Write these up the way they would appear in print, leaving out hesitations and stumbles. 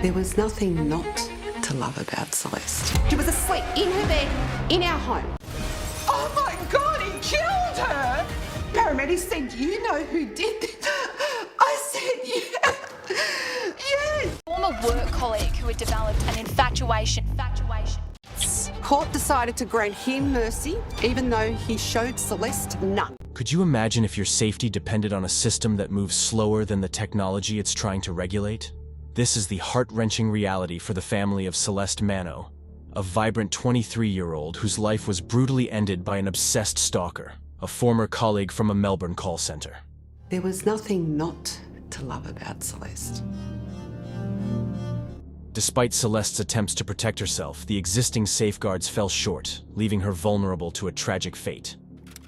There was nothing not to love about Celeste. She was asleep in her bed in our home. Oh my God, he killed her! Paramedics said, "You know who did this?" I said, "Yeah." Yes. Former work colleague who had developed an infatuation. Court decided to grant him mercy, even though he showed Celeste none. Could you imagine if your safety depended on a system that moves slower than the technology it's trying to regulate? This is the heart-wrenching reality for the family of Celeste Manno, a vibrant 23-year-old whose life was brutally ended by an obsessed stalker, a former colleague from a Melbourne call center. There was nothing not to love about Celeste. Despite Celeste's attempts to protect herself, the existing safeguards fell short, leaving her vulnerable to a tragic fate.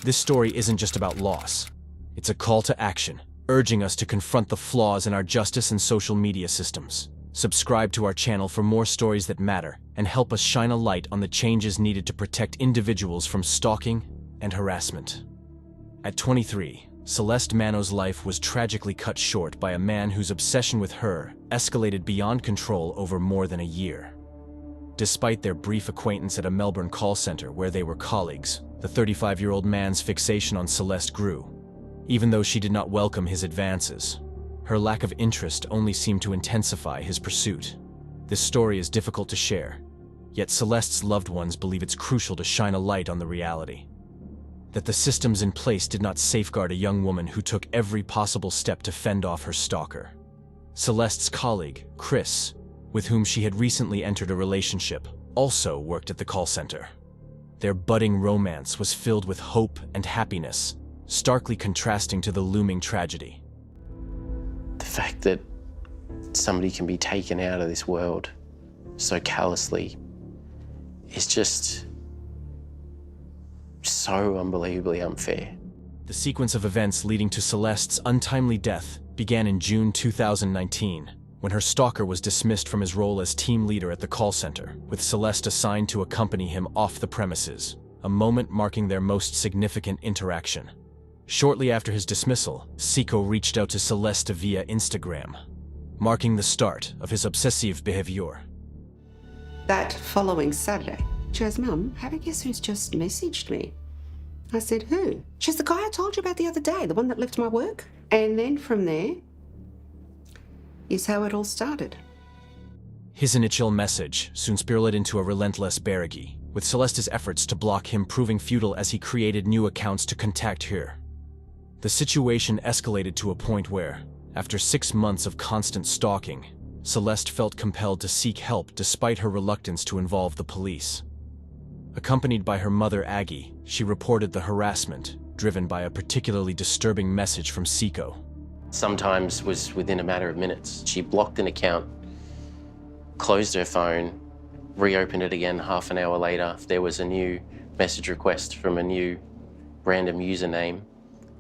This story isn't just about loss. It's a call to action, urging us to confront the flaws in our justice and social media systems. Subscribe to our channel for more stories that matter and help us shine a light on the changes needed to protect individuals from stalking and harassment. At 23, Celeste Manno's life was tragically cut short by a man whose obsession with her escalated beyond control over more than a year. Despite their brief acquaintance at a Melbourne call center where they were colleagues, the 35-year-old man's fixation on Celeste grew. Even though she did not welcome his advances, her lack of interest only seemed to intensify his pursuit. This story is difficult to share, yet Celeste's loved ones believe it's crucial to shine a light on the reality that the systems in place did not safeguard a young woman who took every possible step to fend off her stalker. Celeste's colleague, Chris, with whom she had recently entered a relationship, also worked at the call center. Their budding romance was filled with hope and happiness, starkly contrasting to the looming tragedy. The fact that somebody can be taken out of this world so callously is just so unbelievably unfair. The sequence of events leading to Celeste's untimely death began in June 2019, when her stalker was dismissed from his role as team leader at the call center, with Celeste assigned to accompany him off the premises, a moment marking their most significant interaction. Shortly after his dismissal, Seiko reached out to Celeste via Instagram, marking the start of his obsessive behavior. That following Saturday, she goes, "Mum, have a guess who's just messaged me?" I said, "Who?" She's "The guy I told you about the other day, the one that left my work." And then from there is how it all started. His initial message soon spiraled into a relentless barrage, with Celeste's efforts to block him proving futile as he created new accounts to contact her. The situation escalated to a point where, after 6 months of constant stalking, Celeste felt compelled to seek help despite her reluctance to involve the police. Accompanied by her mother Aggie, she reported the harassment, driven by a particularly disturbing message from Seiko. Sometimes was within a matter of minutes. She blocked an account, closed her phone, reopened it again half an hour later. There was a new message request from a new random username,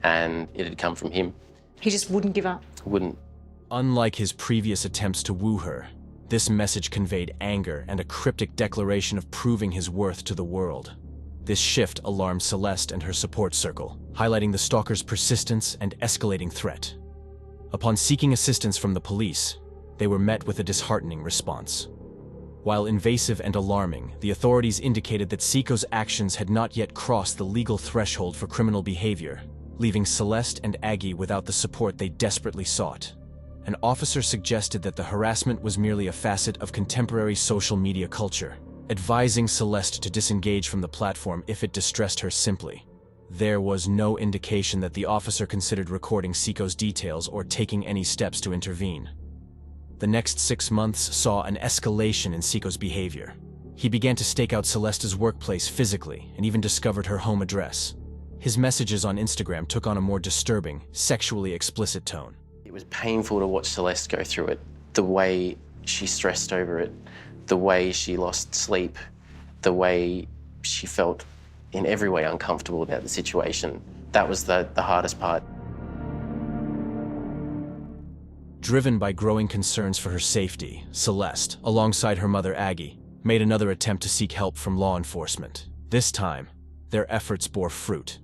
and it had come from him. He just wouldn't give up. Wouldn't. Unlike his previous attempts to woo her, this message conveyed anger and a cryptic declaration of proving his worth to the world. This shift alarmed Celeste and her support circle, highlighting the stalker's persistence and escalating threat. Upon seeking assistance from the police, they were met with a disheartening response. While invasive and alarming, the authorities indicated that Seiko's actions had not yet crossed the legal threshold for criminal behavior, leaving Celeste and Aggie without the support they desperately sought. An officer suggested that the harassment was merely a facet of contemporary social media culture, advising Celeste to disengage from the platform if it distressed her simply. There was no indication that the officer considered recording Seiko's details or taking any steps to intervene. The next 6 months saw an escalation in Seiko's behavior. He began to stake out Celeste's workplace physically and even discovered her home address. His messages on Instagram took on a more disturbing, sexually explicit tone. It was painful to watch Celeste go through it. The way she stressed over it, the way she lost sleep, the way she felt in every way uncomfortable about the situation. That was the hardest part. Driven by growing concerns for her safety, Celeste, alongside her mother Aggie, made another attempt to seek help from law enforcement. This time, their efforts bore fruit.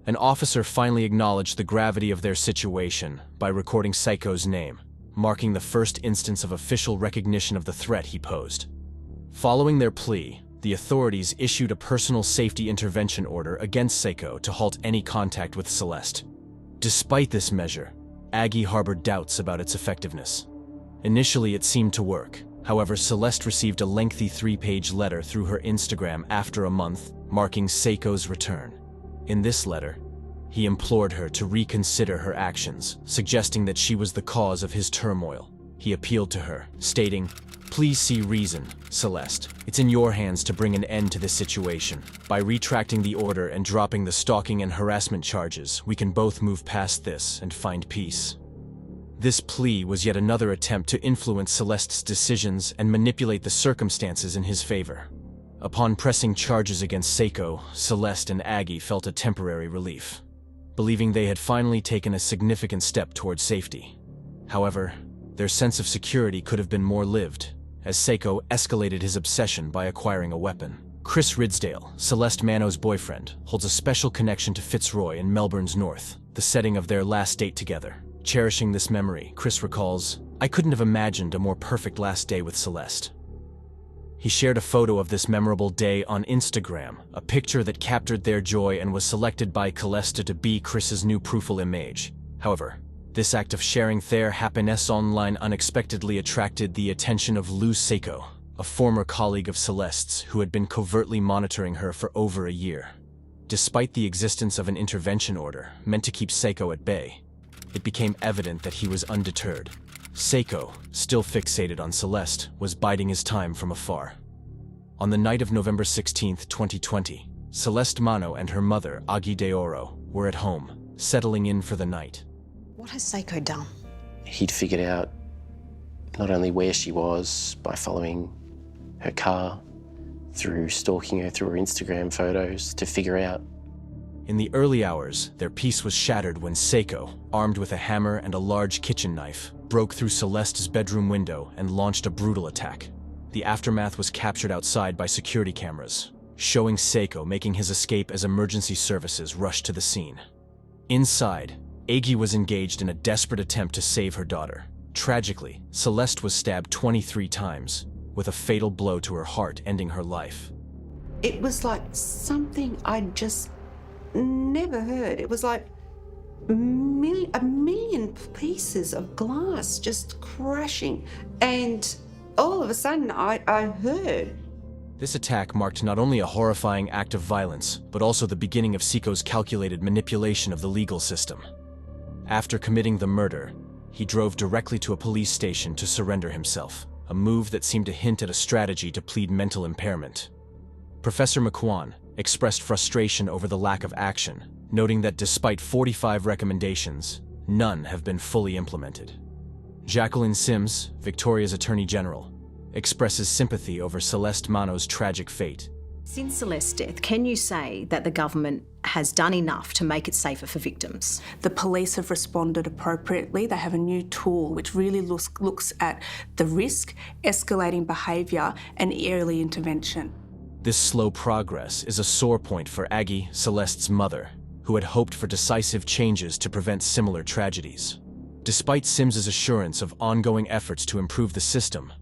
An officer finally acknowledged the gravity of their situation by recording Seiko's name, marking the first instance of official recognition of the threat he posed. Following their plea, the authorities issued a personal safety intervention order against Seiko to halt any contact with Celeste. Despite this measure, Aggie harbored doubts about its effectiveness. Initially, it seemed to work. However, Celeste received a lengthy 3-page letter through her Instagram after a month, marking Seiko's return. In this letter, he implored her to reconsider her actions, suggesting that she was the cause of his turmoil. He appealed to her, stating, "Please see reason, Celeste. It's in your hands to bring an end to this situation. By retracting the order and dropping the stalking and harassment charges, we can both move past this and find peace." This plea was yet another attempt to influence Celeste's decisions and manipulate the circumstances in his favor. Upon pressing charges against Seiko, Celeste and Aggie felt a temporary relief, believing they had finally taken a significant step towards safety. However, their sense of security could have been more lived, as Seiko escalated his obsession by acquiring a weapon. Chris Ridsdale, Celeste Manno's boyfriend, holds a special connection to Fitzroy in Melbourne's north, the setting of their last date together. Cherishing this memory, Chris recalls, "I couldn't have imagined a more perfect last day with Celeste." He shared a photo of this memorable day on Instagram, a picture that captured their joy and was selected by Celeste to be Chris's new profile image. However, this act of sharing their happiness online unexpectedly attracted the attention of Lou Seiko, a former colleague of Celeste's who had been covertly monitoring her for over a year. Despite the existence of an intervention order meant to keep Seiko at bay, it became evident that he was undeterred. Seiko, still fixated on Celeste, was biding his time from afar. On the night of November 16, 2020, Celeste Manno and her mother, Aggie De Oro, were at home, settling in for the night. What has Seiko done? He'd figured out not only where she was by following her car, through stalking her through her Instagram photos to figure out. In the early hours, their peace was shattered when Seiko, armed with a hammer and a large kitchen knife, broke through Celeste's bedroom window and launched a brutal attack. The aftermath was captured outside by security cameras, showing Seiko making his escape as emergency services rushed to the scene. Inside, Aggie was engaged in a desperate attempt to save her daughter. Tragically, Celeste was stabbed 23 times, with a fatal blow to her heart ending her life. It was like something I'd just never heard. It was like a million pieces of glass just crashing. And all of a sudden, I heard. This attack marked not only a horrifying act of violence, but also the beginning of Seiko's calculated manipulation of the legal system. After committing the murder, he drove directly to a police station to surrender himself, a move that seemed to hint at a strategy to plead mental impairment. Professor McQuan expressed frustration over the lack of action, noting that despite 45 recommendations, none have been fully implemented. Jacqueline Sims, Victoria's Attorney General, expresses sympathy over Celeste Manno's tragic fate. Since Celeste's death, can you say that the government has done enough to make it safer for victims? The police have responded appropriately. They have a new tool which really looks at the risk, escalating behaviour and early intervention. This slow progress is a sore point for Aggie, Celeste's mother, who had hoped for decisive changes to prevent similar tragedies. Despite Sims's assurance of ongoing efforts to improve the system,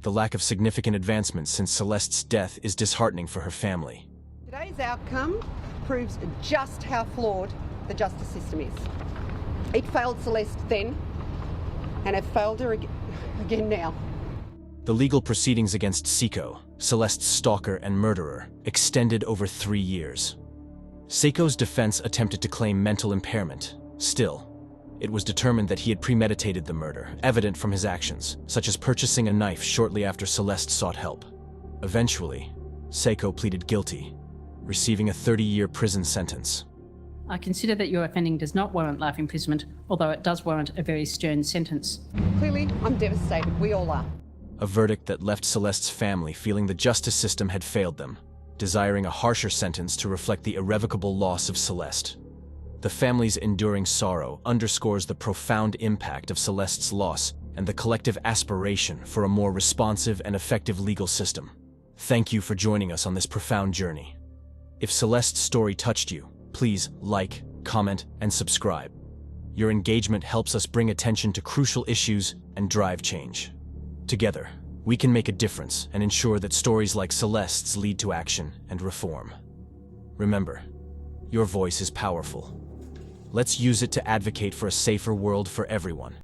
the lack of significant advancements since Celeste's death is disheartening for her family. Today's outcome proves just how flawed the justice system is. It failed Celeste then, and it failed her again now. The legal proceedings against Seiko, Celeste's stalker and murderer, extended over 3 years. Seiko's defense attempted to claim mental impairment. Still, it was determined that he had premeditated the murder, evident from his actions, such as purchasing a knife shortly after Celeste sought help. Eventually, Seiko pleaded guilty, receiving a 30-year prison sentence. I consider that your offending does not warrant life imprisonment, although it does warrant a very stern sentence. Clearly, I'm devastated. We all are. A verdict that left Celeste's family feeling the justice system had failed them, desiring a harsher sentence to reflect the irrevocable loss of Celeste. The family's enduring sorrow underscores the profound impact of Celeste's loss and the collective aspiration for a more responsive and effective legal system. Thank you for joining us on this profound journey. If Celeste's story touched you, please like, comment, and subscribe. Your engagement helps us bring attention to crucial issues and drive change. Together, we can make a difference and ensure that stories like Celeste's lead to action and reform. Remember, your voice is powerful. Let's use it to advocate for a safer world for everyone.